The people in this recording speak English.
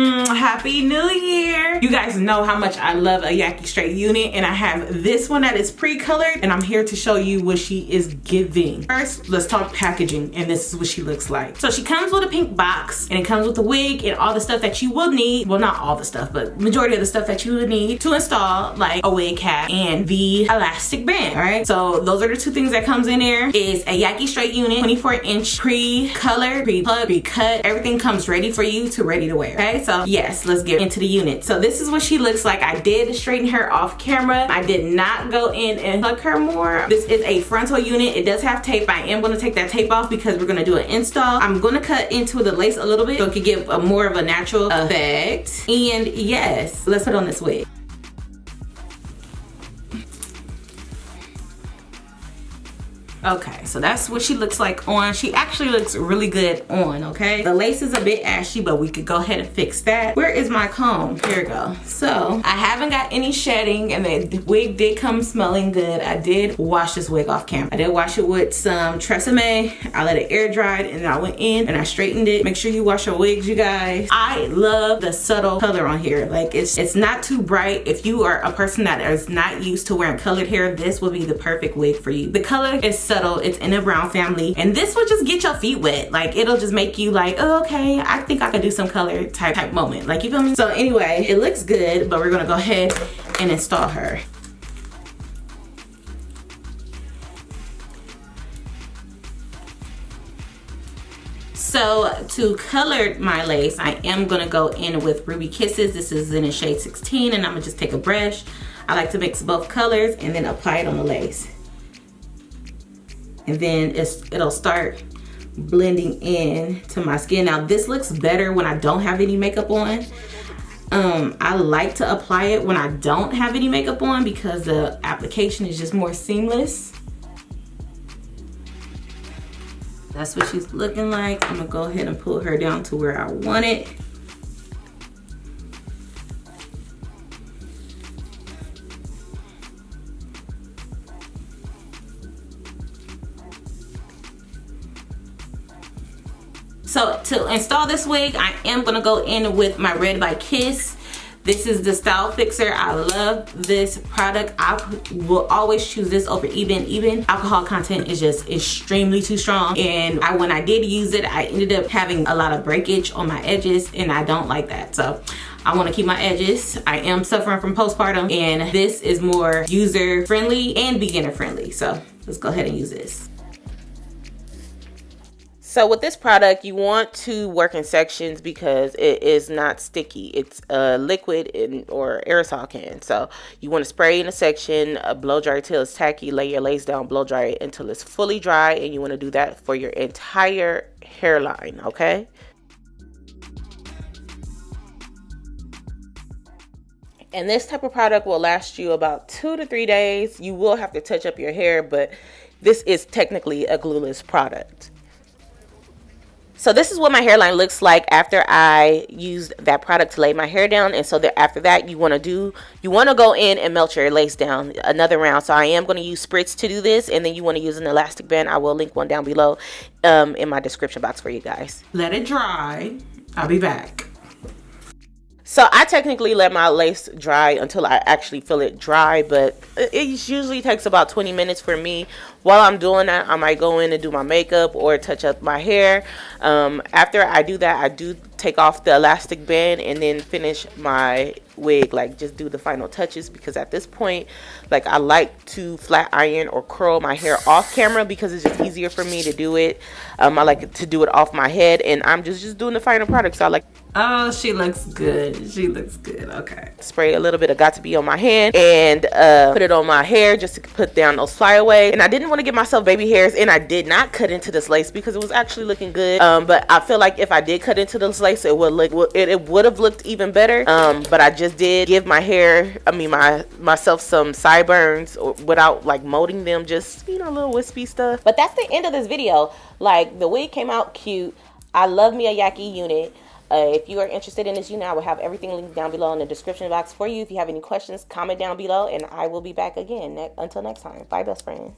Happy New Year! You guys know how much I love Aiyanyi straight unit, and I have this one that is pre-colored, and I'm here to show you what she is giving. First, let's talk packaging, and this is what she looks like. So she comes with a pink box, and it comes with a wig and all the stuff that you will need. Well, not all the stuff, but majority of the stuff that you would need to install, like a wig cap and the elastic band, all right? So those are the two things that comes in there. Is Aiyanyi straight unit, 24-inch pre-color, pre-plug, pre-cut. Everything comes ready for you to ready to wear, okay? So yes, let's get into the unit. So this is what she looks like. I did straighten her off camera. I did not go in and hug her more. This is a frontal unit. It does have tape. I am going to take that tape off because we're going to do an install. I'm going to cut into the lace a little bit so it could give a more of a natural effect. And yes, let's put on this wig. Okay, so that's what she looks like on. She actually looks really good on, okay? The lace is a bit ashy, but we could go ahead and fix that. Where is my comb? Here we go. So I haven't got any shedding, and the wig did come smelling good. I did wash this wig off camera. I did wash it with some Tresemme. I let it air dry, and then I went in and I straightened it. Make sure you wash your wigs, you guys. I love the subtle color on here. Like it's not too bright. If you are a person that is not used to wearing colored hair, this will be the perfect wig for you. The color is subtle. It's in a brown family, and this will just get your feet wet. Like it'll just make you like, oh, okay, I think I could do some color type moment. Like, you feel me? So anyway, it looks good, but we're gonna go ahead and install her. So to color my lace, I am gonna go in with Ruby Kisses. This is in a shade 16, and I'm gonna just take a brush. I like to mix both colors and then apply it on the lace. And then it'll start blending in to my skin. Now this looks better when I don't have any makeup on. I like to apply it when I don't have any makeup on because the application is just more seamless. That's what she's looking like. I'm gonna go ahead and pull her down to where I want it. So to install this wig, I am gonna go in with my Red by Kiss. This is the Style Fixer. I love this product. I will always choose this over Even. Alcohol content is just extremely too strong. And when I did use it, I ended up having a lot of breakage on my edges, and I don't like that. So I want to keep my edges. I am suffering from postpartum, and this is more user friendly and beginner friendly. So let's go ahead and use this. So with this product, you want to work in sections because it is not sticky. It's a liquid or aerosol can. So you want to spray in a section, blow dry it till it's tacky, lay your lace down, blow dry it until it's fully dry, and you want to do that for your entire hairline, okay? And this type of product will last you about 2 to 3 days. You will have to touch up your hair, but this is technically a glueless product. So this is what my hairline looks like after I used that product to lay my hair down. And so after that, you want to go in and melt your lace down another round. So I am going to use spritz to do this, and then you want to use an elastic band. I will link one down below in my description box for you guys. Let it dry. I'll be back. So I technically let my lace dry until I actually feel it dry, but it usually takes about 20 minutes for me. While I'm doing that, I might go in and do my makeup or touch up my hair. After I do that, I do take off the elastic band and then finish my wig, like just do the final touches, because at this point, like, I like to flat iron or curl my hair off camera because it's just easier for me to do it. I like to do it off my head, and I'm just doing the final product. So I like, oh, she looks good. She looks good. Okay. Spray a little bit of Got To Be on my hand and put it on my hair just to put down those flyaway. And I didn't want to give myself baby hairs, and I did not cut into this lace because it was actually looking good. But I feel like if I did cut into this lace, it would have looked even better. But I just did give my hair, myself some sideburns without like molding them, just, you know, little wispy stuff. But that's the end of this video. Like, the wig came out cute. I love me a Aiyanyi unit. If you are interested in this unit, I will have everything linked down below in the description box for you. If you have any questions, comment down below, and I will be back again until next time. Bye, best friend.